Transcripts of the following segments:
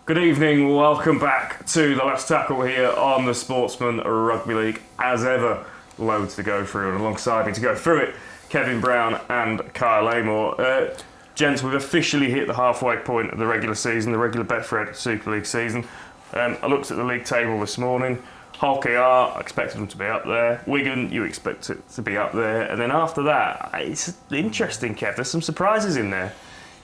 Good evening, welcome back to the last tackle here on the Sportsman Rugby League. As ever, loads to go through, and alongside me to go through it, Kevin Brown and Kyle Amor. Gents, we've officially hit the halfway point of the regular season, the regular Betfred Super League season. I looked at the league table this morning. Hull KR, I expected them to be up there. Wigan, you expect it to be up there. And then after that, it's interesting, Kev. There's some surprises in there.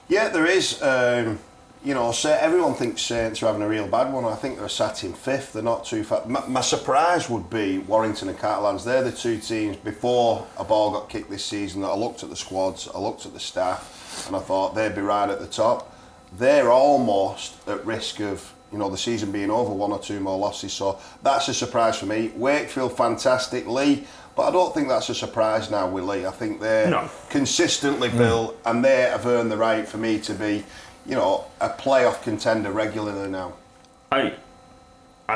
Yeah, there is. Everyone thinks Saints are having a real bad one. I think they're sat in fifth. They're not too far. My surprise would be Warrington and Catalans. They're the two teams before a ball got kicked this season that I looked at the squads, I looked at the staff, and I thought they'd be right at the top. They're almost at risk of the season being over, one or two more losses. So that's a surprise for me. Wakefield, fantastic. Leigh, but I don't think that's a surprise now with Leigh. I think they're consistently built, and they have earned the right for me to be a playoff contender regularly now. I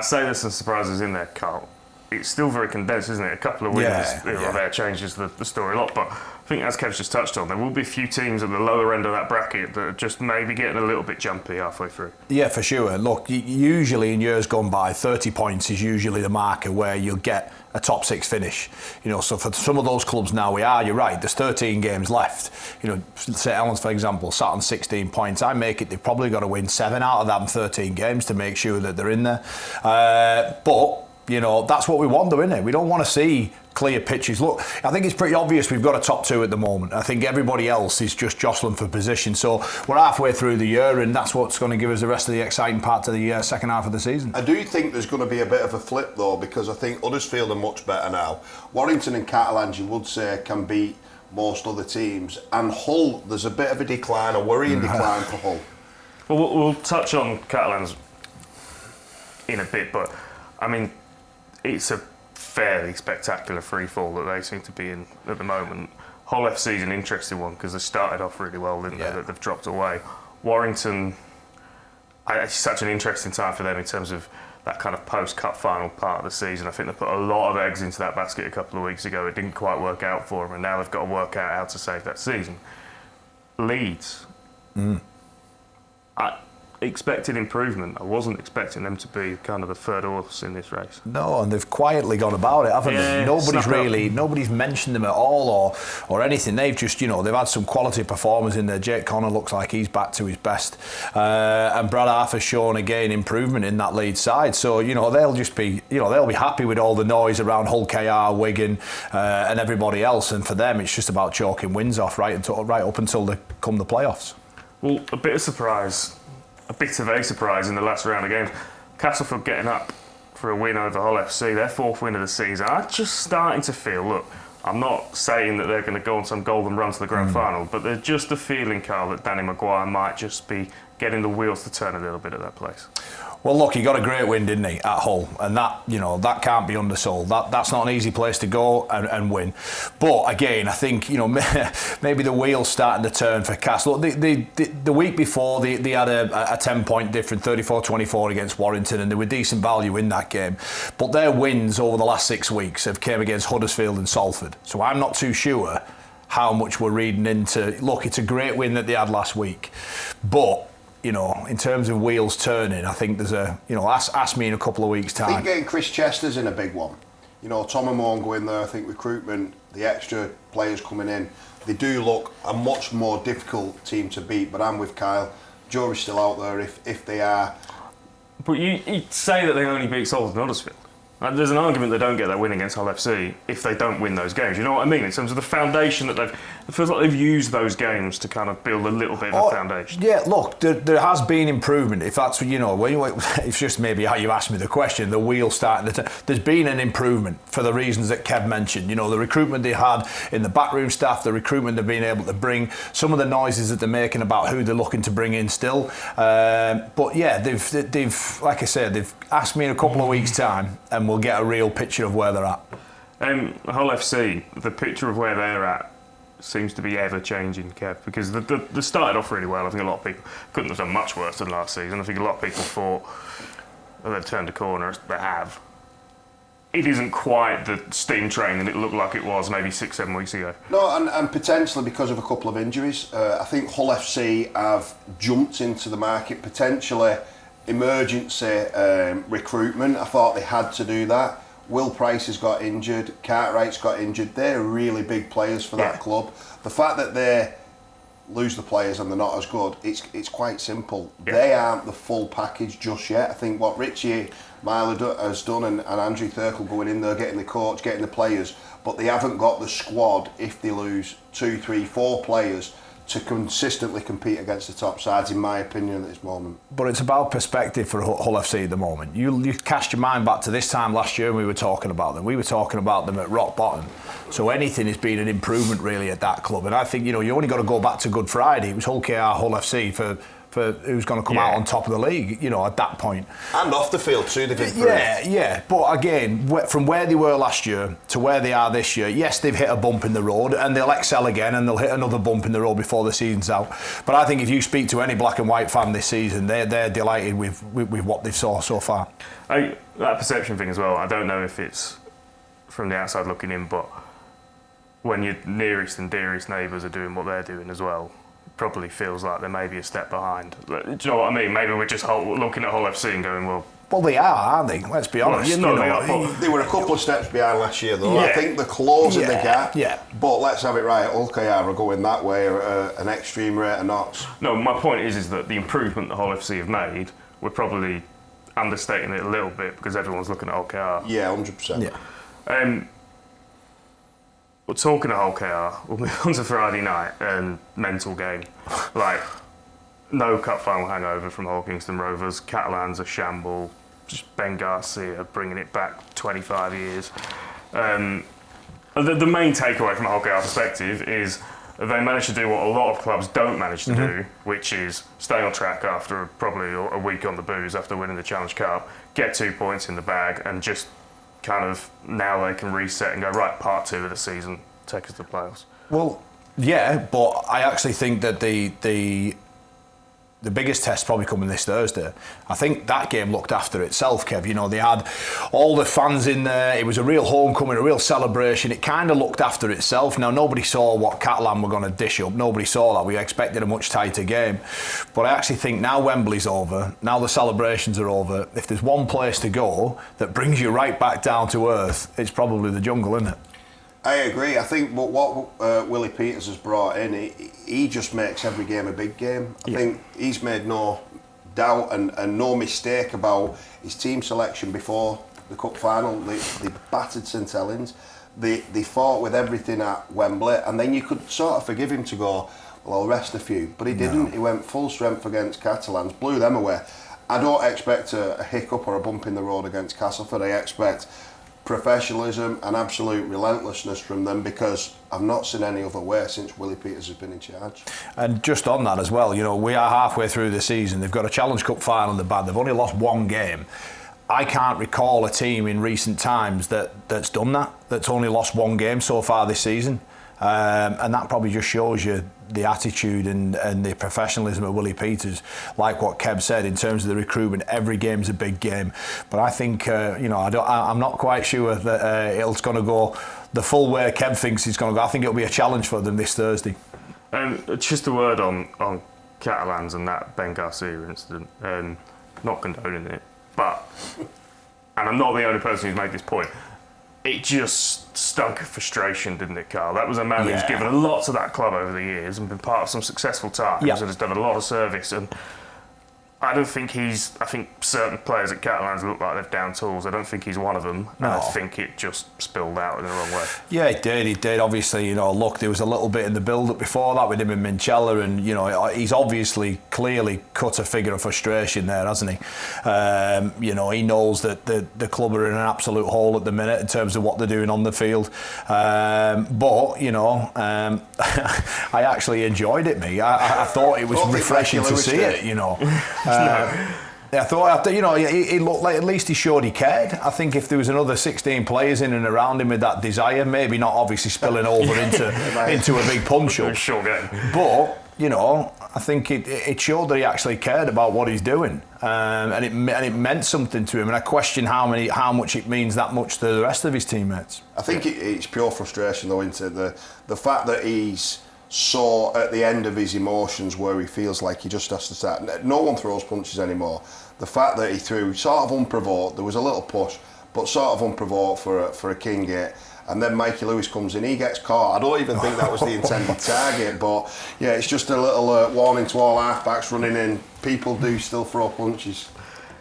say there's some surprises in there, Carl. It's still very condensed, isn't it? A couple of wins there changes the story a lot. But I think, as Kev's just touched on, there will be a few teams at the lower end of that bracket that are just maybe getting a little bit jumpy halfway through. Yeah, for sure. Look, usually in years gone by, 30 points is usually the marker where you'll get a top six finish. So for some of those clubs now, you're right, there's 13 games left. St Helens, for example, sat on 16 points. I make it they've probably got to win 7 out of them 13 games to make sure that they're in there. But that's what we want, though, isn't it? We don't want to see clear pitches. Look, I think it's pretty obvious we've got a top two at the moment. I think everybody else is just jostling for position. So we're halfway through the year, and that's what's going to give us the rest of the exciting part to the second half of the season. I do think there's going to be a bit of a flip, though, because I think Huddersfield are much better now. Warrington and Catalans, you would say, can beat most other teams. And Hull, there's a bit of a decline, a worrying decline for Hull. Well, we'll touch on Catalans in a bit, but, I mean, it's a fairly spectacular free fall that they seem to be in at the moment. Hull FC is an interesting one because they started off really well, didn't they? They've dropped away. Warrington, it's such an interesting time for them in terms of that kind of post-cup final part of the season. I think they put a lot of eggs into that basket a couple of weeks ago. It didn't quite work out for them, and now they've got to work out how to save that season. Leeds. I expected improvement. I wasn't expecting them to be kind of the third horse in this race. No, and they've quietly gone about it, haven't they? Nobody's mentioned them at all or anything. They've just, they've had some quality performers in there. Jake Connor looks like he's back to his best. And Brad Arthur's shown again improvement in that lead side. So, they'll just be, they'll be happy with all the noise around Hull KR, Wigan, and everybody else. And for them, it's just about chalking wins off right up until they come the playoffs. Well, a bit of a surprise in the last round of games. Castleford getting up for a win over Hull FC, their fourth win of the season. I'm just starting to feel, look, I'm not saying that they're going to go on some golden run to the grand final, but there's just a feeling, Carl, that Danny Maguire might just be getting the wheels to turn a little bit at that place. Well, look, he got a great win, didn't he, at Hull, and that can't be undersold. That's not an easy place to go and win. But again, I think maybe the wheel's starting to turn for Castle. The week before they had a 10-point difference, 34-24 against Warrington, and they were decent value in that game. But their wins over the last 6 weeks have came against Huddersfield and Salford. So I'm not too sure how much we're reading into. Look, it's a great win that they had last week, but in terms of wheels turning, I think there's ask me in a couple of weeks' time. I think getting Chris Chester's in a big one. Tom and Moan go in there, I think recruitment, the extra players coming in, they do look a much more difficult team to beat, but I'm with Kyle. Jury's still out there if they are. But you'd say that they only beat Salford and Huddersfield. There's an argument they don't get that win against Hull FC if they don't win those games. You know what I mean? In terms of the foundation that it feels like they've used those games to kind of build a little bit of a foundation. Yeah, look, there has been improvement. If that's it's just maybe how you asked me the question. The wheel starting to turn. There's been an improvement for the reasons that Kev mentioned. The recruitment they had in the backroom staff, the recruitment they've been able to bring, some of the noises that they're making about who they're looking to bring in still. But yeah, they've like I said, they've asked me in a couple of weeks' time, and we'll get a real picture of where they're at. Hull FC, the picture of where they're at seems to be ever changing, Kev, because they started off really well. I think a lot of people couldn't have done much worse than last season. I think a lot of people thought they'd turned a corner. They have. It isn't quite the steam train that it looked like it was maybe 6-7 weeks ago. No, and potentially because of a couple of injuries. I think Hull FC have jumped into the market potentially emergency recruitment. I thought they had to do that. Will Price has got injured, Cartwright's got injured. They're really big players for that club. The fact that they lose the players and they're not as good, it's quite simple. They aren't the full package just yet. I think what Richie Myler has done and Andrew Thurkel going in there, getting the coach, getting the players, but they haven't got the squad if they lose 2, 3, 4 players to consistently compete against the top sides, in my opinion, at this moment. But it's about perspective for Hull FC at the moment. You cast your mind back to this time last year and we were talking about them. We were talking about them at rock bottom. So anything has been an improvement really at that club. And I think, you only got to go back to Good Friday. It was Hull KR, Hull FC for who's going to come out on top of the league, at that point. And off the field too, they've improved. Yeah. But again, from where they were last year to where they are this year, yes, they've hit a bump in the road and they'll excel again and they'll hit another bump in the road before the season's out. But I think if you speak to any black and white fan this season, they're delighted with what they've saw so far. That perception thing as well, I don't know if it's from the outside looking in, but when your nearest and dearest neighbours are doing what they're doing as well, probably feels like they're maybe a step behind. Do you know what I mean? Maybe we're just looking at Hull FC and going, well, they are, aren't they? Let's be honest. They were a couple of steps behind last year, though. I think they're closing the gap. Yeah. But let's have it right. Hull KR are going that way at an extreme rate of knots. No, my point is that the improvement that Hull FC have made, we're probably understating it a little bit because everyone's looking at Hull KR. Yeah, 100%. Yeah. We're talking to Hull KR, we'll move on to Friday night and mental game. No cup final hangover from Hull Kingston Rovers. Catalans a shamble. Just Ben Garcia bringing it back 25 years. The main takeaway from a Hull KR perspective is they managed to do what a lot of clubs don't manage to do, which is stay on track after probably a week on the booze after winning the Challenge Cup, get 2 points in the bag and just kind of now they can reset and go, right, part 2 of the season, take us to the playoffs. Well, yeah, but I actually think that the biggest test probably coming this Thursday. I think that game looked after itself, Kev. They had all the fans in there. It was a real homecoming, a real celebration. It kind of looked after itself. Now, nobody saw what Catalan were going to dish up. Nobody saw that. We expected a much tighter game. But I actually think now Wembley's over, now the celebrations are over, if there's one place to go that brings you right back down to earth, it's probably the jungle, isn't it? I agree. I think what Willie Peters has brought in, he just makes every game a big game. I think he's made no doubt and no mistake about his team selection before the cup final. They battered St Helens. They fought with everything at Wembley, and then you could sort of forgive him to go, well, I'll rest a few. But he didn't. He went full strength against Catalans, blew them away. I don't expect a hiccup or a bump in the road against Castleford. I expect professionalism and absolute relentlessness from them because I've not seen any other way since Willie Peters has been in charge. And just on that as well, we are halfway through the season. They've got a Challenge Cup final in the bag. They've only lost one game. I can't recall a team in recent times that's done that, that's only lost one game so far this season. And that probably just shows you the attitude and the professionalism of Willie Peters, like what Kev said in terms of the recruitment. Every game's a big game, but I think I'm not quite sure that it's going to go the full way Kev thinks it's going to go. I think it'll be a challenge for them this Thursday. Just a word on Catalans and that Ben Garcia incident. Not condoning it, but and I'm not the only person who's made this point. It just stunk of frustration, didn't it, Carl? That was a man who's given a lot to that club over the years and been part of some successful times and has done a lot of service. And I don't think I think certain players at Catalans look like they've down tools. I don't think he's one of them. No. And I think it just spilled out in the wrong way. Yeah, it did. Obviously, look, there was a little bit in the build-up before that with him and Minchella, and, he's obviously clearly cut a figure of frustration there, hasn't he? He knows that the club are in an absolute hole at the minute in terms of what they're doing on the field. I actually enjoyed it, me. I thought it was refreshing to see it, I thought, he looked like at least he showed he cared. I think if there was another 16 players in and around him with that desire, maybe not obviously spilling over into a big punch-up. Sure game. But, I think it showed that he actually cared about what he's doing. And it meant something to him. And I question how much it means that much to the rest of his teammates. I think it's pure frustration, though, into the fact that he's so at the end of his emotions where he feels like he just has to start. No one throws punches anymore. The fact that he threw sort of unprovoked, there was a little push, but sort of unprovoked for a king gate. And then Mikey Lewis comes in, he gets caught. I don't even think that was the intended target, but yeah, it's just a little warning to all halfbacks running in. People do still throw punches.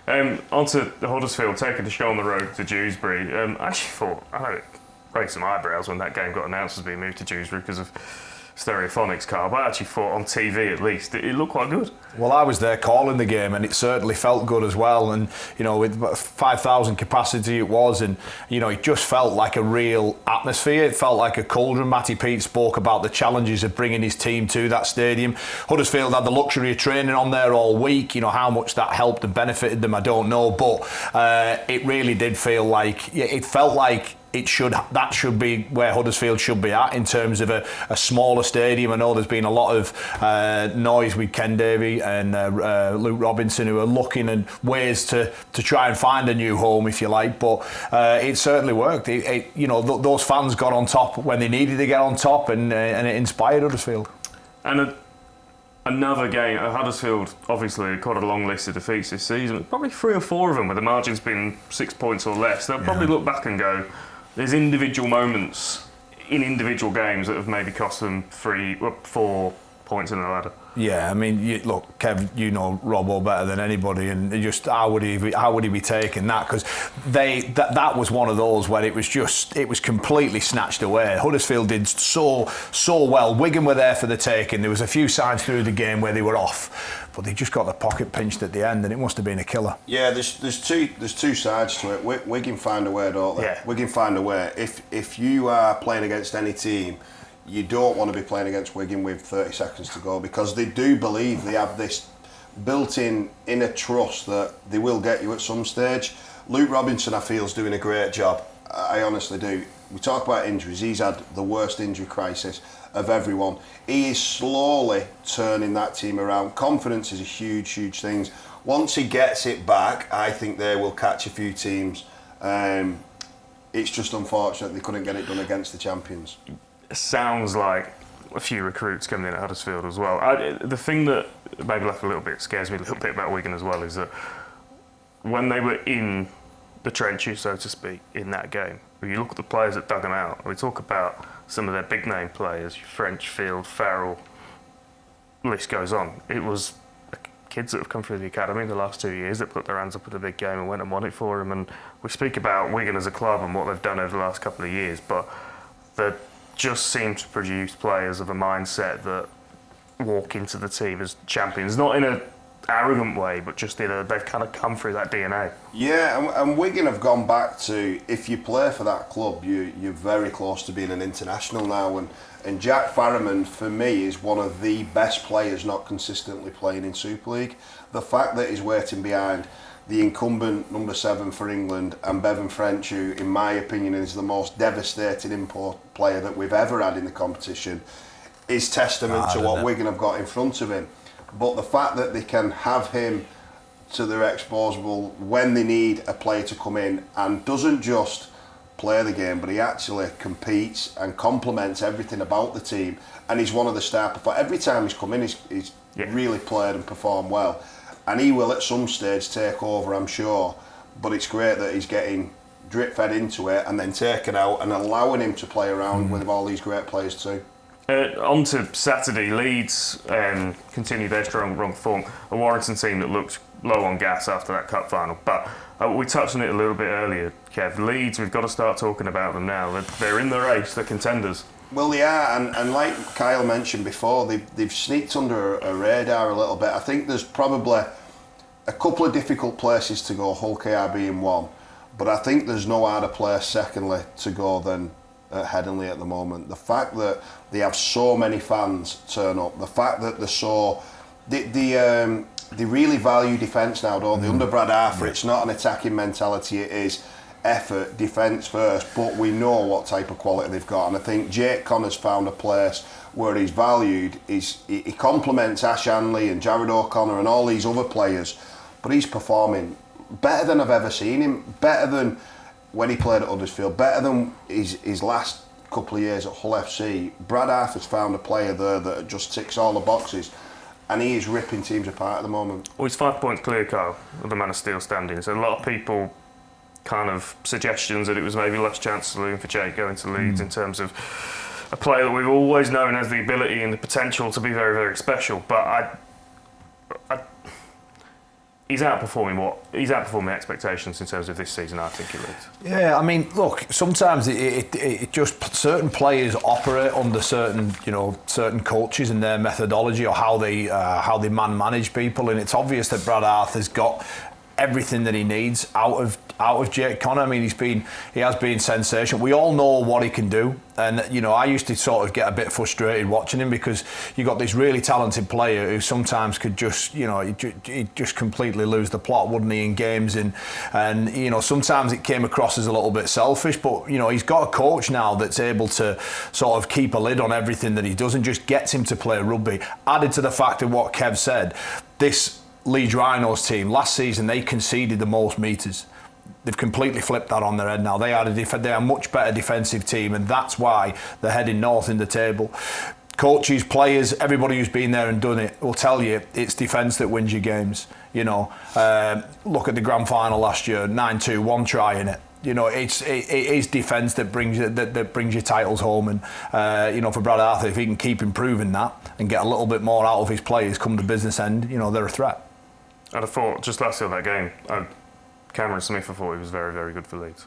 On to Huddersfield, taking the show on the road to Dewsbury. I actually thought, I know it raised some eyebrows when that game got announced as being moved to Dewsbury because of Stereophonics car, but I actually thought on TV at least it looked quite good. Well, I was there calling the game and it certainly felt good as well, and you know, with 5,000 capacity it was, and you know, it just felt like a real atmosphere. It felt like a cauldron. Matty Peet spoke about the challenges of bringing his team to that stadium. Huddersfield had the luxury of training on there all week. You know, how much that helped and benefited them I don't know, but it really did feel like, it felt like that should be where Huddersfield should be at in terms of a smaller stadium. I know there's been a lot of noise with Ken Davey and Luke Robinson, who are looking at ways to try and find a new home, if you like, but it certainly worked. You know, those fans got on top when they needed to get on top, and it inspired Huddersfield. And another game, Huddersfield obviously quite a long list of defeats this season, probably 3 or 4 of them where the margin's been 6 points or less. They'll probably look back and go, there's individual moments in individual games that have maybe cost them 4 points in the ladder. Yeah, I mean, look, Kev, you know Robbo better than anybody, and just how would he be taking that? Because that was one of those where it was completely snatched away. Huddersfield did so well. Wigan were there for the taking. There was a few signs through the game where they were off, but they just got the pocket pinched at the end, and it must have been a killer. Yeah, there's two sides to it. Wigan find a way, don't they? Yeah. Wigan find a way. If you are playing against any team, you don't want to be playing against Wigan with 30 seconds to go, because they do believe they have this built-in inner trust that they will get you at some stage. Luke Robinson, I feel, is doing a great job. I honestly do. We talk about injuries. He's had the worst injury crisis of everyone. He is slowly turning that team around. Confidence is a huge, huge thing. Once he gets it back, I think they will catch a few teams. It's just unfortunate they couldn't get it done against the champions. Sounds like a few recruits coming in at Huddersfield as well. The thing that maybe left a little bit, scares me a little bit about Wigan as well, is that when they were in the trenches, so to speak, in that game, when you look at the players that dug them out, we talk about some of their big name players, Frenchfield, Farrell, list goes on. It was kids that have come through the academy the last 2 years that put their hands up at the big game and went and won it for them. And we speak about Wigan as a club and what they've done over the last couple of years, but the just seem to produce players of a mindset that walk into the team as champions, not in an arrogant way, but just they've kind of come through that DNA. Yeah, and Wigan have gone back to, if you play for that club, you're very close to being an international now, and Jack Farriman, for me, is one of the best players not consistently playing in Super League. The fact that he's waiting behind the incumbent number 7 for England and Bevan French, who in my opinion is the most devastating import player that we've ever had in the competition, is testament to what Wigan have got in front of him. But the fact that they can have him to their exposable when they need a player to come in and doesn't just play the game, but he actually competes and complements everything about the team, and he's one of the star performers. Every time he's come in, he's really played and performed well. And he will at some stage take over, I'm sure, but it's great that he's getting drip fed into it and then taken out and allowing him to play around with all these great players too. On to Saturday, Leeds continued their strong run form. A Warrington team that looked low on gas after that cup final, but we touched on it a little bit earlier, Kev. Leeds, we've got to start talking about them now. They're in the race, they're contenders. Well, they are, and like Kyle mentioned before, they've sneaked under a radar a little bit. I think there's probably a couple of difficult places to go, Hull KR being one, but I think there's no harder place, secondly, to go than Headingley at the moment. The fact that they have so many fans turn up, the fact that they're so... They really value defence now, don't they? Under Brad Arthur, it's not an attacking mentality, it is effort, defence first, but we know what type of quality they've got, and I think Jake Connor's found a place where he's valued. He complements Ash Hanley and Jared O'Connor and all these other players, but he's performing better than I've ever seen him, better than when he played at Huddersfield, better than his last couple of years at Hull FC, Brad Arthur's found a player there that just ticks all the boxes, and he is ripping teams apart at the moment. Well, he's 5 points clear, Carl, of the Man of Steel standings. So a lot of people kind of suggestions that it was maybe less chance saloon for Jake going to Leeds in terms of a player that we've always known has the ability and the potential to be very, very special. But he's outperforming expectations in terms of this season, I think, at Leeds. Yeah, I mean, look, sometimes it just certain players operate under certain cultures and their methodology or how they manage people, and it's obvious that Brad Arthur's got everything that he needs out of Jake Connor. I mean, he has been sensational. We all know what he can do, and I used to sort of get a bit frustrated watching him because you got this really talented player who sometimes could just he'd just completely lose the plot, wouldn't he, in games, and sometimes it came across as a little bit selfish, but he's got a coach now that's able to sort of keep a lid on everything that he does and just gets him to play rugby. Added to the fact of what Kev said, this Leeds Rhinos team last season, they conceded the most metres. They've completely flipped that on their head now. They are a much better defensive team, and that's why they're heading north in the table. Coaches, players, everybody who's been there and done it will tell you it's defence that wins your games. Look at the grand final last year, 9-2, one try in it. It is defence that brings your titles home, and for Brad Arthur, if he can keep improving that and get a little bit more out of his players come the business end, they're a threat. And I thought just last year that game, Cameron Smith, I thought he was very, very good for Leeds.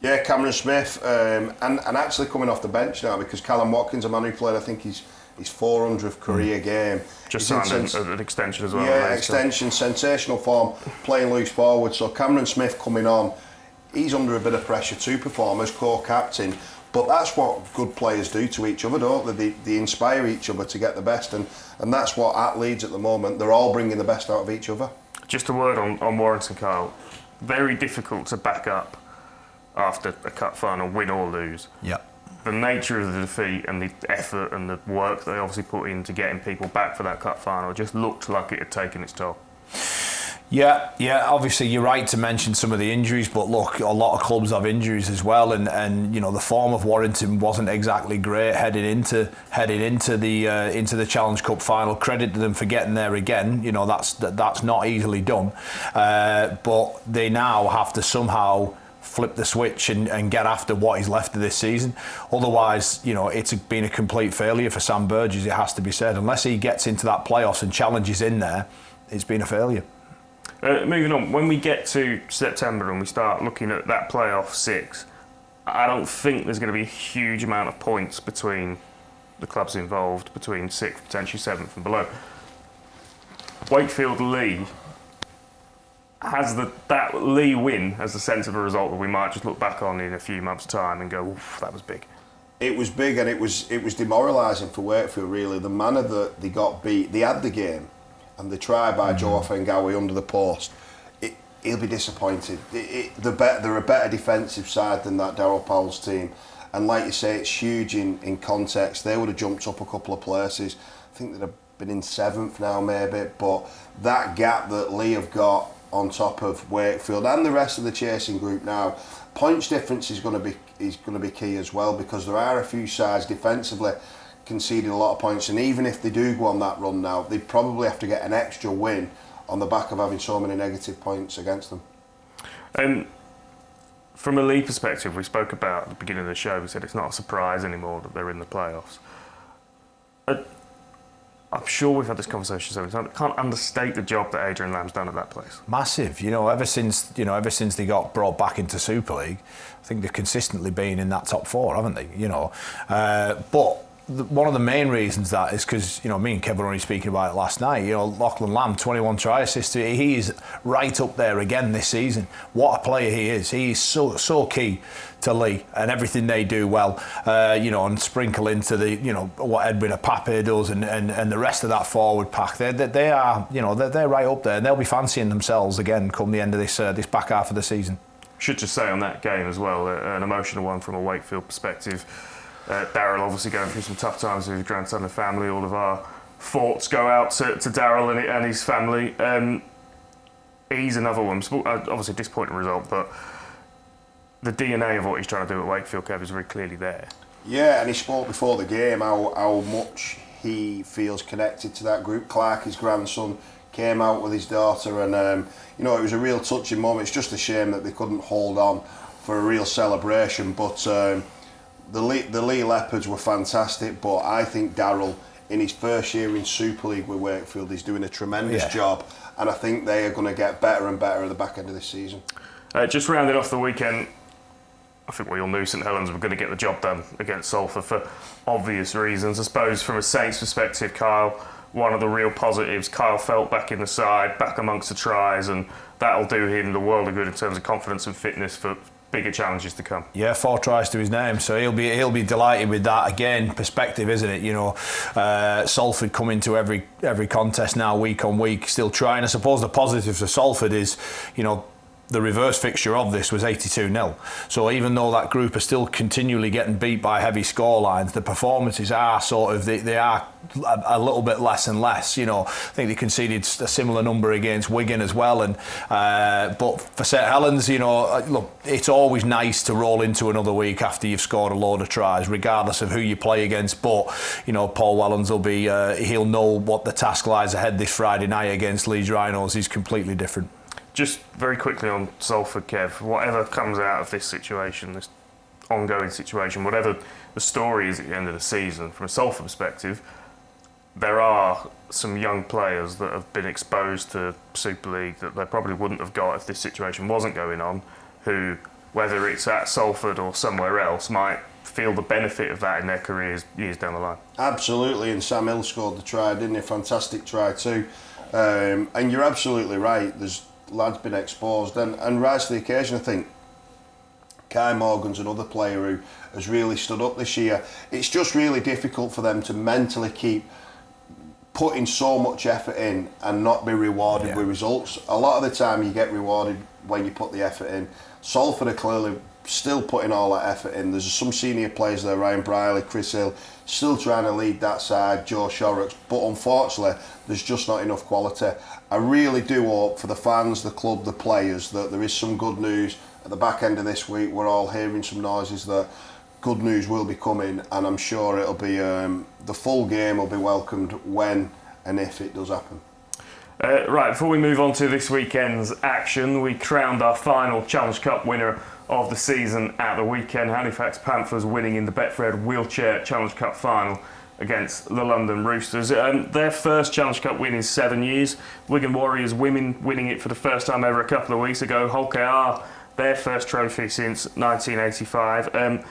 Yeah, Cameron Smith, and actually coming off the bench now because Callum Watkins, a man who played, I think his 400th career game. Just signed an extension as well. Yeah, extension, sensational form, playing loose forward. So Cameron Smith coming on, he's under a bit of pressure to perform as co-captain. But that's what good players do to each other, don't they? They inspire each other to get the best, and that's what at Leeds at the moment, they're all bringing the best out of each other. Just a word on Warrington, Carl. Very difficult to back up after a cup final, win or lose. Yeah. The nature of the defeat and the effort and the work they obviously put into getting people back for that cup final just looked like it had taken its toll. Yeah, obviously you're right to mention some of the injuries, but look, a lot of clubs have injuries as well, and the form of Warrington wasn't exactly great heading into the Challenge Cup final. Credit to them for getting there again. That's not easily done, but they now have to somehow flip the switch and get after what is left of this season. Otherwise, it's been a complete failure for Sam Burgess, it has to be said. Unless he gets into that playoffs and challenges in there, it's been a failure. Moving on, when we get to September and we start looking at that playoff six, I don't think there's going to be a huge amount of points between the clubs involved, between 6th, potentially 7th and below. Wakefield Lee has that Lee win as a sensible result that we might just look back on in a few months' time and go, oof, that was big. It was big, and it was demoralising for Wakefield, really. The manner that they got beat, they had the game, and the try by Joe Offengawi under the post, he'll be disappointed. They're a better defensive side than that Darryl Powell's team, and like you say, it's huge in context. They would have jumped up a couple of places. I think they'd have been in 7th now maybe, but that gap that Lee have got on top of Wakefield and the rest of the chasing group now, points difference is going to be key as well, because there are a few sides defensively conceding a lot of points, and even if they do go on that run now, they probably have to get an extra win on the back of having so many negative points against them. From a Lee perspective, we spoke about at the beginning of the show, we said it's not a surprise anymore that they're in the playoffs. I'm sure we've had this conversation so many times. I can't understate the job that Adrian Lamb's done at that place. Massive. Ever since they got brought back into Super League, I think they've consistently been in that top 4, haven't they? But one of the main reasons that is because me and Kevin were only speaking about it last night. Lachlan Lamb, 21 try assists. He is right up there again this season. What a player he is! He is so key to Lee and everything they do well. And sprinkle into the what Edwin Apape does and the rest of that forward pack. They are they're right up there, and they'll be fancying themselves again come the end of this back half of the season. Should just say on that game as well, an emotional one from a Wakefield perspective. Darryl obviously going through some tough times with his grandson and family. All of our thoughts go out to Darryl and his family. He's another one. Obviously a disappointing result, but the DNA of what he's trying to do at Wakefield, Kev, is very clearly there. Yeah, and he spoke before the game how much he feels connected to that group. Clark, his grandson, came out with his daughter, and you know, it was a real touching moment. It's just a shame that they couldn't hold on for a real celebration, but the Lee Leopards were fantastic. But I think Darryl, in his first year in Super League with Wakefield, is doing a tremendous job, and I think they are going to get better and better at the back end of this season. Just rounding off the weekend, I think we all knew St Helens were going to get the job done against Salford for obvious reasons. I suppose from a Saints perspective, Kyle, one of the real positives, Kyle Felt back in the side, back amongst the tries, and that'll do him the world of good in terms of confidence and fitness for bigger challenges to come. Yeah, 4 tries to his name, so he'll be delighted with that. Again, perspective, isn't it? You know, Salford come into every contest now, week on week, still trying. I suppose the positive for Salford is, you know, the reverse fixture of this was 82-0. So even though that group are still continually getting beat by heavy scorelines, the performances are sort of, they are a little bit less and less. You know, I think they conceded a similar number against Wigan as well. And but for St Helens, you know, look, it's always nice to roll into another week after you've scored a load of tries, regardless of who you play against. But you know, Paul Wellens will be, he'll know what the task lies ahead this Friday night against Leeds Rhinos. He's completely different. Just very quickly on Salford, Kev, whatever comes out of this situation, this ongoing situation, whatever the story is at the end of the season, from a Salford perspective, there are some young players that have been exposed to Super League that they probably wouldn't have got if this situation wasn't going on, who, whether it's at Salford or somewhere else, might feel the benefit of that in their careers years down the line. Absolutely, and Sam Hill scored the try, didn't he? Fantastic try too. And you're absolutely right, there's lads been exposed and rise to the occasion. I think Kai Morgan's another player who has really stood up this year. It's just really difficult for them to mentally keep putting so much effort in and not be rewarded with results. A lot of the time you get rewarded when you put the effort in. Salford are clearly still putting all that effort in. There's some senior players there, Ryan Brierley, Chris Hill, still trying to lead that side, Joe Shorrocks, but unfortunately there's just not enough quality. I really do hope for the fans, the club, the players, that there is some good news at the back end of this week. We're all hearing some noises that good news will be coming, and I'm sure it'll be the full game will be welcomed when and if it does happen. Right, before we move on to this weekend's action, we crowned our final Challenge Cup winner of the season at the weekend. Halifax Panthers winning in the Betfred Wheelchair Challenge Cup final against the London Roosters. Their first Challenge Cup win in 7 years. Wigan Warriors women winning it for the first time ever a couple of weeks ago. Hull KR, their first trophy since 1985.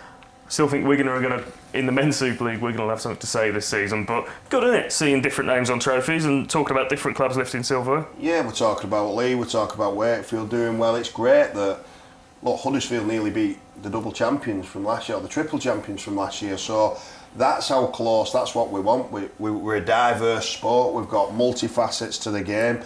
Still think Wigan are going to, in the Men's Super League, Wigan will have something to say this season. But good, isn't it, seeing different names on trophies and talking about different clubs lifting silverware? Yeah, we're talking about Lee, we're talking about Wakefield doing well. It's great that, look, Huddersfield nearly beat the double champions from last year, or the triple champions from last year. So that's how close, that's what we want. We're a diverse sport, we've got multi-facets to the game.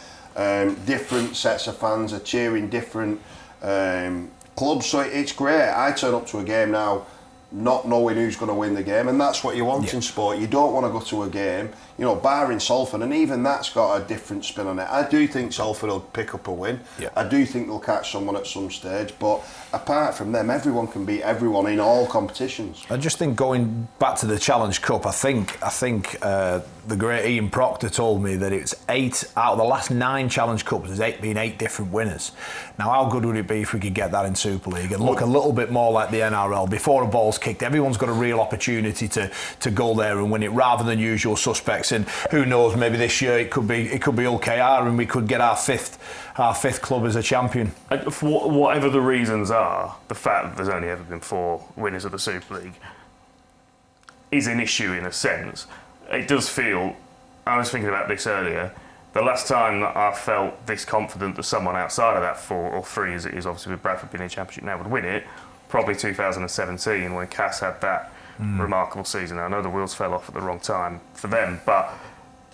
Different sets of fans are cheering different clubs, so it's great. I turn up to a game now not knowing who's going to win the game, and that's what you want in sport. You don't want to go to a game, you know, barring Salford, and even that's got a different spin on it. I do think Salford will pick up a win. I do think they'll catch someone at some stage, but apart from them, everyone can beat everyone in all competitions. I just think, going back to the Challenge Cup, I think the great Ian Proctor told me that it's 8 out of the last 9 Challenge Cups, there's been 8 different winners. Now, how good would it be if we could get that in Super League and look a little bit more like the NRL? Before a ball's kicked, everyone's got a real opportunity to go there and win it, rather than usual suspects. And who knows, maybe this year it could be Old KR and we could get our fifth club as a champion. For whatever the reasons are, the fact that there's only ever been 4 winners of the Super League is an issue in a sense. It does feel, I was thinking about this earlier, the last time that I felt this confident that someone outside of that 4 or 3, as it is obviously with Bradford being in the Championship now, would win it, probably 2017 when Cass had that remarkable season. I know the wheels fell off at the wrong time for them, but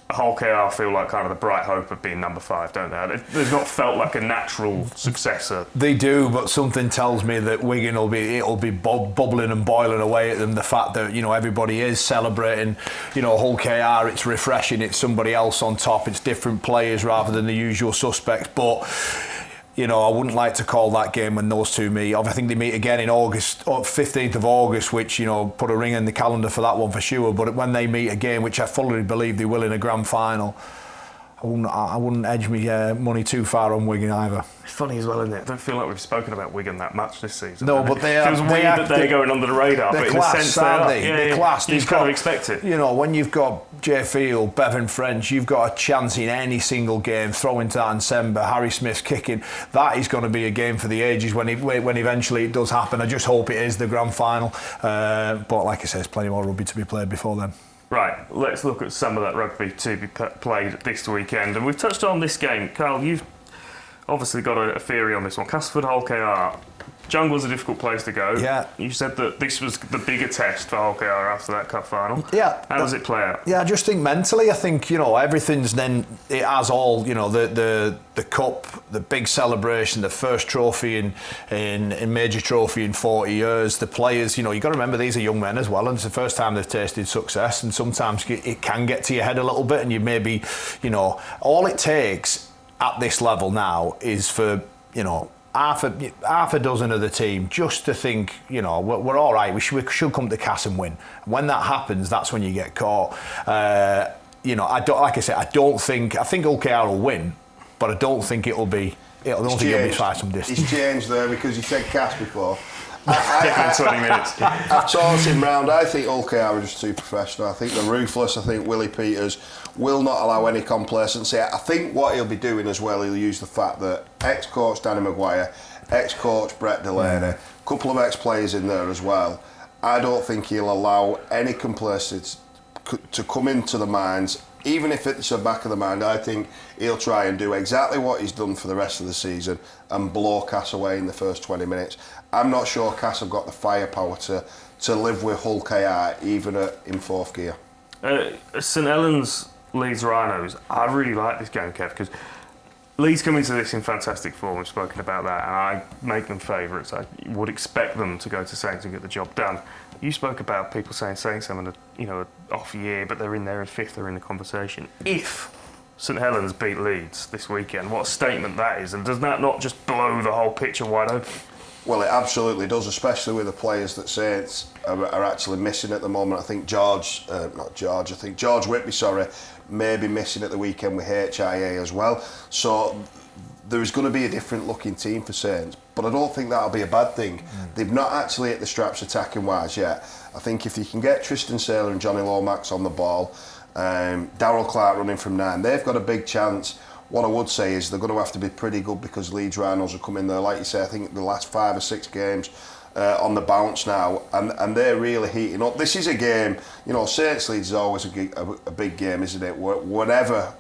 Hull KR feel like kind of the bright hope of being number 5, don't they? They've not felt like a natural successor. They do, but something tells me that Wigan will be bubbling and boiling away at them. The fact that, you know, everybody is celebrating, you know, Hull KR, it's refreshing, it's somebody else on top, it's different players rather than the usual suspects. But you know, I wouldn't like to call that game when those two meet. I think they meet again in August, 15th of August, which, you know, put a ring in the calendar for that one for sure. But when they meet again, which I fully believe they will in a grand final, I wouldn't edge me money too far on Wigan either. It's funny as well, isn't it? I don't feel like we've spoken about Wigan that much this season. No, but they are. It feels weird that they're going under the radar, but in a sense aren't they? They're class. You kind of expect it. You know, when you've got Jay Field, Bevan French, you've got a chance in any single game. Throw into that Nsemba, Harry Smith's kicking. That is going to be a game for the ages when eventually it does happen. I just hope it is the grand final. But like I say, there's plenty more rugby to be played before then. Right, let's look at some of that rugby to be played this weekend. And we've touched on this game. Carl, you've obviously got a theory on this one. Castleford Hull KR. Jungle's a difficult place to go. Yeah. You said that this was the bigger test for Hull KR after that cup final. Yeah. How does it play out? Yeah, I just think mentally, I think, you know, everything's then, it has all, you know, the cup, the big celebration, the first trophy in major trophy in 40 years, the players, you know, you've got to remember these are young men as well, and it's the first time they've tasted success, and sometimes it can get to your head a little bit, and you maybe, you know, all it takes at this level now is for, you know, half a dozen of the team just to think, you know, we're all right, we should come to Cass and win. When that happens, that's when you get caught. You know, I think OKR will win, but I don't think it'll be by some distance. He's changed there because you said Cass before. 20 minutes. I've talked him round. I think OKR are just too professional. I think they're ruthless. I think Willie Peters will not allow any complacency. I think what he'll be doing as well, he'll use the fact that ex-coach Danny Maguire, ex-coach Brett Delaney, a couple of ex-players in there as well. I don't think he'll allow any complacency to come into the minds. Even if it's the back of the mind, I think he'll try and do exactly what he's done for the rest of the season and blow Cass away in the first 20 minutes. I'm not sure Cass have got the firepower to live with Hull KR even in fourth gear. St Helens, Leeds Rhinos. I really like this game, Kev, because Leeds come into this in fantastic form. We've spoken about that, and I make them favourites. I would expect them to go to Saints and get the job done. You spoke about people saying Saints having an off year, but they're in there in fifth. They're in the conversation. If St Helens beat Leeds this weekend, what a statement that is, and does that not just blow the whole picture wide open? Well, it absolutely does, especially with the players that Saints are actually missing at the moment. I think George Whitby, may be missing at the weekend with HIA as well. So there is going to be a different looking team for Saints, but I don't think that'll be a bad thing. They've not actually hit the straps attacking wise yet. I think if you can get Tristan Saylor and Johnny Lomax on the ball, Darryl Clark running from 9, they've got a big chance. What I would say is they're going to have to be pretty good because Leeds Rhinos are coming there, like you say, I think the last 5 or 6 games on the bounce now, and they're really heating up. This is a game, you know, Saints Leeds is always a big game, isn't it? Whatever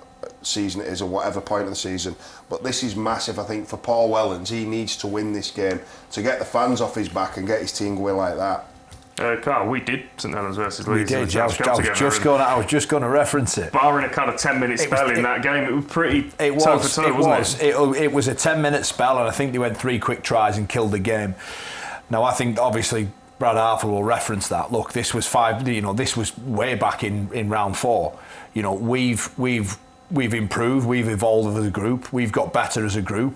season it is or whatever point of the season, but this is massive. I think for Paul Wellens, he needs to win this game to get the fans off his back and get his team going like that. Carl, we did St Helens versus Leeds. We did. I was just going to reference it. Barring a kind of 10-minute spell in that game, it was pretty toe for toe, wasn't it? It was a 10-minute spell, and I think they went 3 quick tries and killed the game. Now, I think obviously Brad Harper will reference that. Look, this was this was way back in round 4. You know, we've improved, we've evolved as a group, we've got better as a group.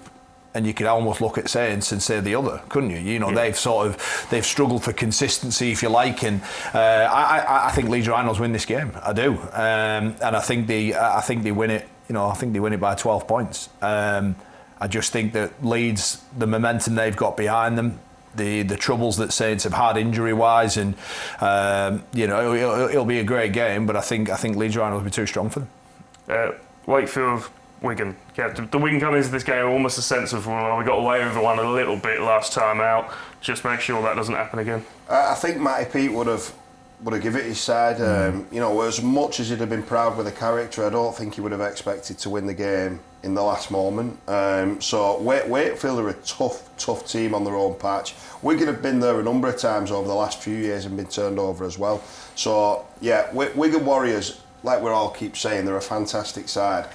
And you could almost look at Saints and say the other, couldn't you? You know, they've struggled for consistency, if you like, and I think Leeds Rhinos win this game. I do, and I think they win it. You know, I think they win it by 12 points. I just think that Leeds, the momentum they've got behind them, the troubles that Saints have had injury wise, and you know, it'll be a great game. But I think Leeds Rhinos will be too strong for them. Wakefield. Wigan. Yeah, the Wigan come into this game almost a sense of, well, we got away with one a little bit last time out. Just make sure that doesn't happen again. I think Matty Peet would have given it his side. You know, as much as he'd have been proud with the character, I don't think he would have expected to win the game in the last moment. So Wakefield are a tough team on their own patch. Wigan have been there a number of times over the last few years and been turned over as well. So yeah, Wigan Warriors, like we all keep saying, they're a fantastic side.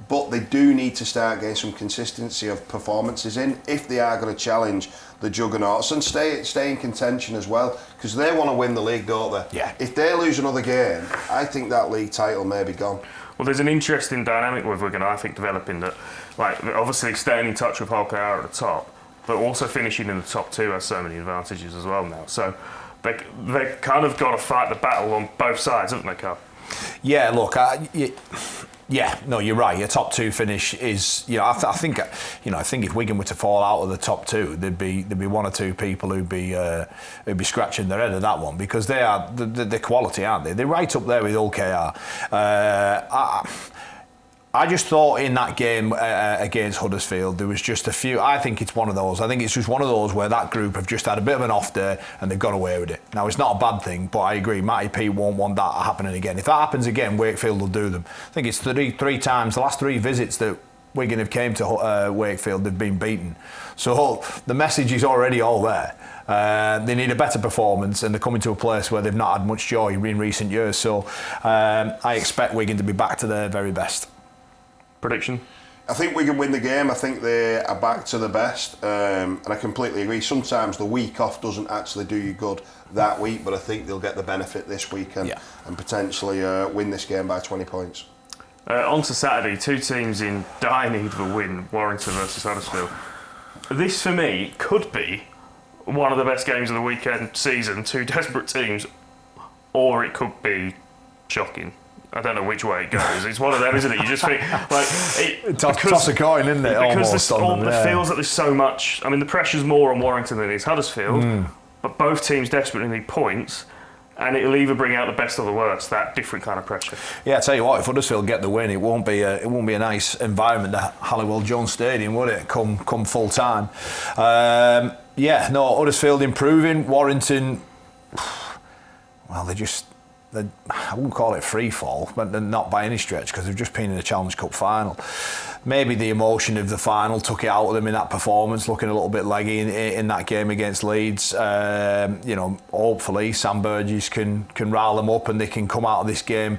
but they do need to start getting some consistency of performances in if they are going to challenge the juggernauts and stay in contention as well, because they want to win the league, don't they? Yeah. If they lose another game, I think that league title may be gone. Well, there's an interesting dynamic with Wigan, I think, developing that, like, obviously staying in touch with Hull KR at the top, but also finishing in the top two has so many advantages as well now. So they kind of got to fight the battle on both sides, haven't they, Carl? Yeah, look, yeah, no, you're right. Your top two finish is, I think if Wigan were to fall out of the top two, there'd be one or two people who'd be scratching their head at that one, because they are the quality, aren't they? They're right up there with Hull KR. I just thought in that game against Huddersfield, there was just a few. I think it's one of those. I think it's just one of those where that group have just had a bit of an off day and they've got away with it. Now, it's not a bad thing, but I agree, Matty Peet won't want that happening again. If that happens again, Wakefield will do them. I think it's three times, the last three visits that Wigan have came to Wakefield, they've been beaten. So the message is already all there. They need a better performance, and they're coming to a place where they've not had much joy in recent years. So I expect Wigan to be back to their very best. Prediction? I think we can win the game. I think they are back to the best, and I completely agree. Sometimes the week off doesn't actually do you good that week, but I think they'll get the benefit this weekend and potentially win this game by 20 points. On to Saturday, two teams in dire need of a win, Warrington versus Huddersfield. This, for me, could be one of the best games of the weekend season, two desperate teams, or it could be shocking. I don't know which way it goes. It's one of them, isn't it? You just think, like... Toss a coin, isn't it? Because it feels like there's so much... I mean, the pressure's more on Warrington than it is Huddersfield, but both teams desperately need points, and it'll either bring out the best or the worst, that different kind of pressure. Yeah, I tell you what, if Huddersfield get the win, it won't be a nice environment at Halliwell Jones Stadium, would it? Come full time. Huddersfield improving. Warrington, well, I wouldn't call it free fall, but not by any stretch, because they've just been in the Challenge Cup final. Maybe the emotion of the final took it out of them in that performance, looking a little bit leggy in that game against Leeds. Hopefully Sam Burgess can rile them up and they can come out of this game,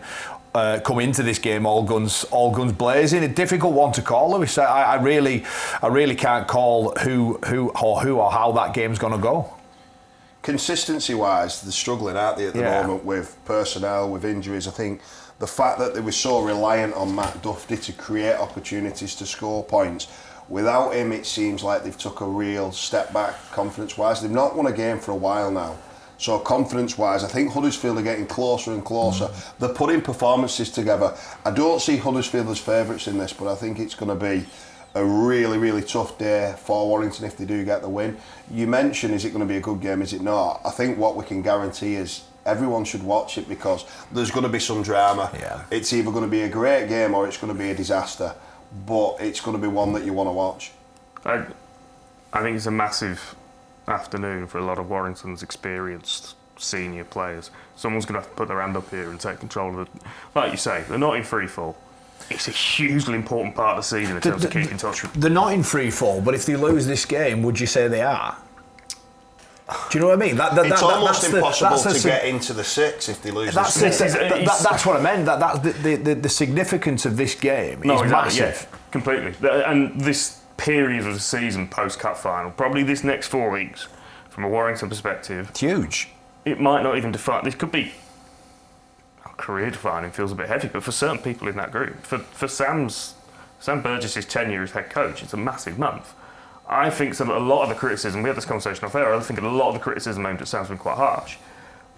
come into this game all guns blazing. A difficult one to call, Lewis. I really can't call who or how that game's going to go. Consistency-wise, they're struggling, aren't they, at the moment, with personnel, with injuries. I think the fact that they were so reliant on Matt Duffy to create opportunities to score points, without him, it seems like they've took a real step back confidence-wise. They've not won a game for a while now. So confidence-wise, I think Huddersfield are getting closer and closer. They're putting performances together. I don't see Huddersfield as favourites in this, but I think it's going to be a really, really tough day for Warrington if they do get the win. You mentioned, is it going to be a good game, is it not? I think what we can guarantee is everyone should watch it, because there's going to be some drama. Yeah. It's either going to be a great game or it's going to be a disaster, but it's going to be one that you want to watch. I think it's a massive afternoon for a lot of Warrington's experienced senior players. Someone's going to have to put their hand up here and take control of it. Like you say, they're not in free fall. It's a hugely important part of the season in terms of keeping in touch with. They're not in free fall, but if they lose this game, would you say they are? Do you know what I mean? It's almost impossible to get into the six if they lose this game. That's what I meant. That's the significance of this game is massive. Yeah, completely. And this period of the season post-cup final, probably this next 4 weeks, from a Warrington perspective, it's huge. It might not even define. This could be career defining. Feels a bit heavy, but for certain people in that group, for Sam Burgess' tenure as head coach, it's a massive month. I think a lot of the criticism, we had this conversation off air, I think a lot of the criticism aimed at Sam's been quite harsh,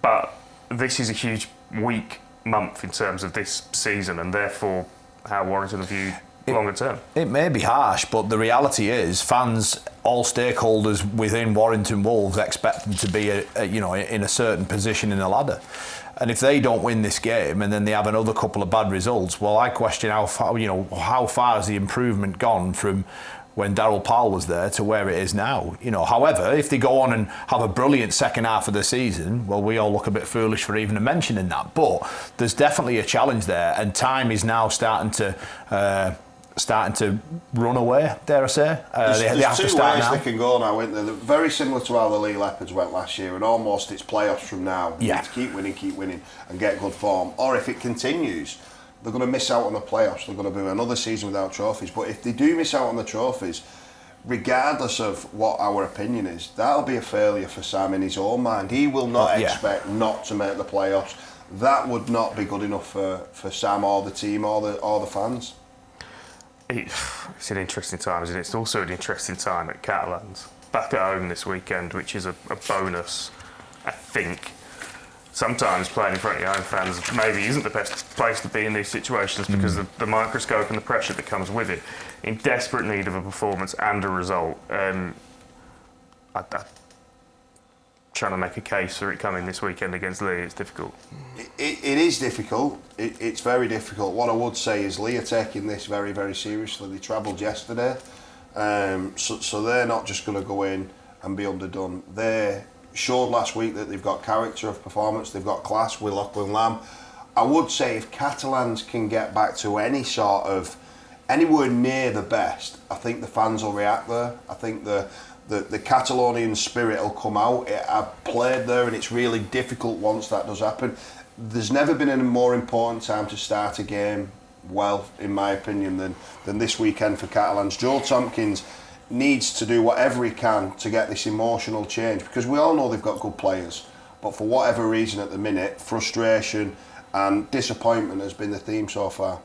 but this is a huge weak month in terms of this season, and therefore how Warrington are viewed longer term. It may be harsh, but the reality is fans, all stakeholders within Warrington Wolves expect them to be in a certain position in the ladder. And if they don't win this game and then they have another couple of bad results, well, I question how far has the improvement gone from when Darryl Powell was there to where it is now. However, if they go on and have a brilliant second half of the season, well, we all look a bit foolish for even mentioning that. But there's definitely a challenge there, and time is now starting to run away, dare I say. There's two ways they can go now, isn't there? They're very similar to how the Lee Leopards went last year, and almost it's playoffs from now. You need to keep winning, and get good form. Or if it continues, they're going to miss out on the playoffs. They're going to be another season without trophies. But if they do miss out on the trophies, regardless of what our opinion is, that'll be a failure for Sam in his own mind. He will not expect not to make the playoffs. That would not be good enough for Sam or the team or the fans. It's an interesting time, isn't it? It's also an interesting time at Catalans. Back at home this weekend, which is a bonus, I think. Sometimes playing in front of your own fans maybe isn't the best place to be in these situations because of the microscope and the pressure that comes with it. In desperate need of a performance and a result. I'm trying to make a case for it coming this weekend against Lee. It's difficult. It is difficult. It's very difficult. What I would say is Lee are taking this very, very seriously. They travelled yesterday. So they're not just going to go in and be underdone. They showed last week that they've got character of performance, they've got class with Lachlan Lamb. I would say if Catalans can get back to anywhere near the best, I think the fans will react there. I think the Catalonian spirit will come out. I've played there and it's really difficult once that does happen. There's never been a more important time to start a game well, in my opinion, than this weekend for Catalans. Joel Tompkins needs to do whatever he can to get this emotional change, because we all know they've got good players, but for whatever reason at the minute, frustration and disappointment has been the theme so far.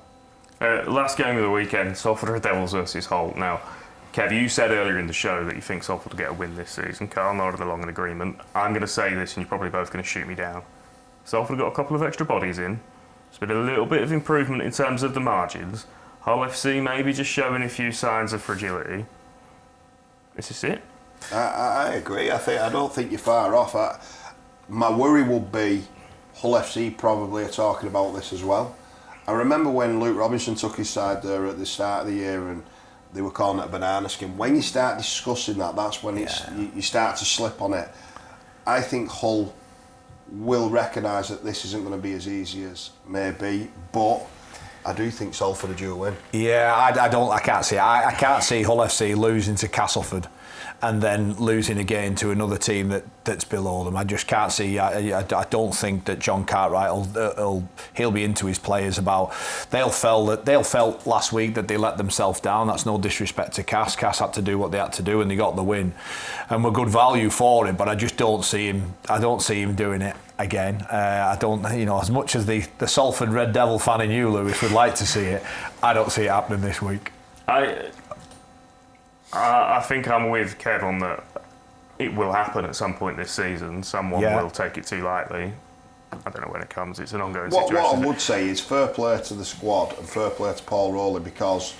Last game of the weekend, Salford Devils versus Hull. Now, Kev, you said earlier in the show that you think Salford will get a win this season. Carl nodded along in agreement. I'm going to say this, and you're probably both going to shoot me down. Salford got a couple of extra bodies in. There's been a little bit of improvement in terms of the margins. Hull FC maybe just showing a few signs of fragility. Is this it? I agree. I don't think you're far off. My worry will be Hull FC probably are talking about this as well. I remember when Luke Robinson took his side there at the start of the year and they were calling it a banana skin. When you start discussing that, that's when you start to slip on it. I think Hull will recognise that this isn't going to be as easy as maybe, but I do think Salford are due a win. Yeah, I can't see it. I can't see Hull FC losing to Castleford and then losing again to another team that's below them. I just can't see. I don't think that John Cartwright he'll be into his players about. They'll felt last week that they let themselves down. That's no disrespect to Cass. Cass had to do what they had to do and they got the win, and were good value for it. But I just don't see him. I don't see him doing it again. I don't. As much as the Salford Red Devil fan in you, Lewis, would like to see it, I don't see it happening this week. I think I'm with Kev on that. It will happen at some point this season. Someone will take it too lightly. I don't know when it comes. It's an ongoing situation. What I would say is fair play to the squad and fair play to Paul Rowley, because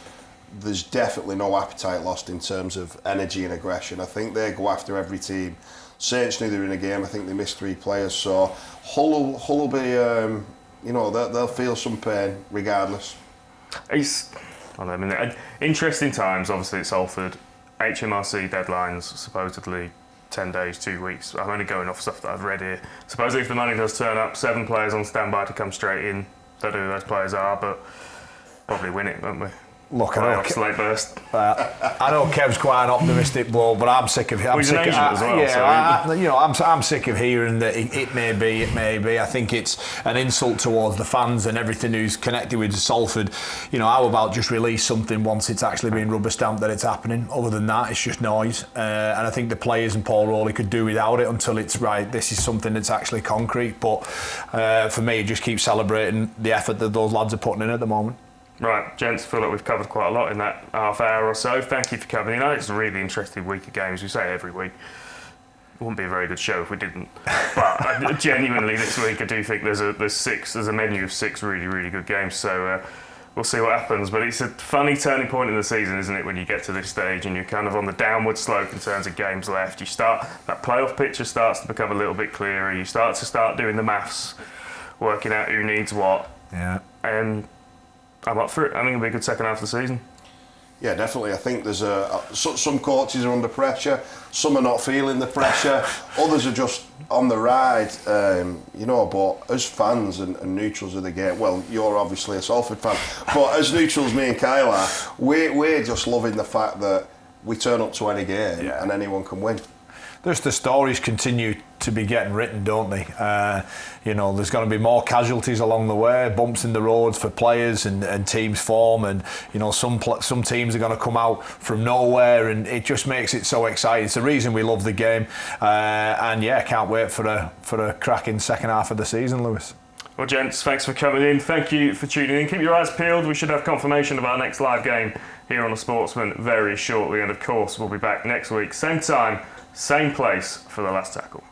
there's definitely no appetite lost in terms of energy and aggression. I think they go after every team. Saints knew they were in a game. I think they missed 3 players. So Hull will be, they'll feel some pain regardless. Interesting times, obviously, at Salford. HMRC deadlines, supposedly 10 days, 2 weeks. I'm only going off stuff that I've read here. Supposedly, if the money does turn up, 7 players on standby to come straight in. Don't know who those players are, but probably win it, won't we? Look, I know Kev's quite an optimistic bloke, but I'm sick of him. I'm sick of hearing that it may be. I think it's an insult towards the fans and everything who's connected with Salford. How about just release something once it's actually been rubber stamped that it's happening? Other than that, it's just noise. And I think the players and Paul Rowley could do without it until it's right. This is something that's actually concrete. But for me, just keep celebrating the effort that those lads are putting in at the moment. Right, gents, I feel like we've covered quite a lot in that half hour or so. Thank you for coming in. It's a really interesting week of games. We say every week. It wouldn't be a very good show if we didn't. But genuinely, this week I do think there's a menu of 6 really, really good games. So we'll see what happens. But it's a funny turning point in the season, isn't it, when you get to this stage and you're kind of on the downward slope in terms of games left. That playoff picture starts to become a little bit clearer. You start doing the maths, working out who needs what. Yeah. And I'm up for it. I think it'll be a good second half of the season. Yeah, definitely. I think there's some coaches are under pressure. Some are not feeling the pressure. Others are just on the ride. But as fans and neutrals of the game, well, you're obviously a Salford fan, but as neutrals, me and Kyle are, we're just loving the fact that we turn up to any game and anyone can win. the stories continue to be getting written, don't they? You know, there's going to be more casualties along the way, bumps in the roads for players and teams form, and you know, some teams are going to come out from nowhere, and it just makes it so exciting. It's the reason we love the game, and yeah, can't wait for a cracking second half of the season, Lewis. Well, gents, thanks for coming in. Thank you for tuning in. Keep your eyes peeled. We should have confirmation of our next live game here on The Sportsman very shortly. And of course, we'll be back next week, same time, same place for the last tackle.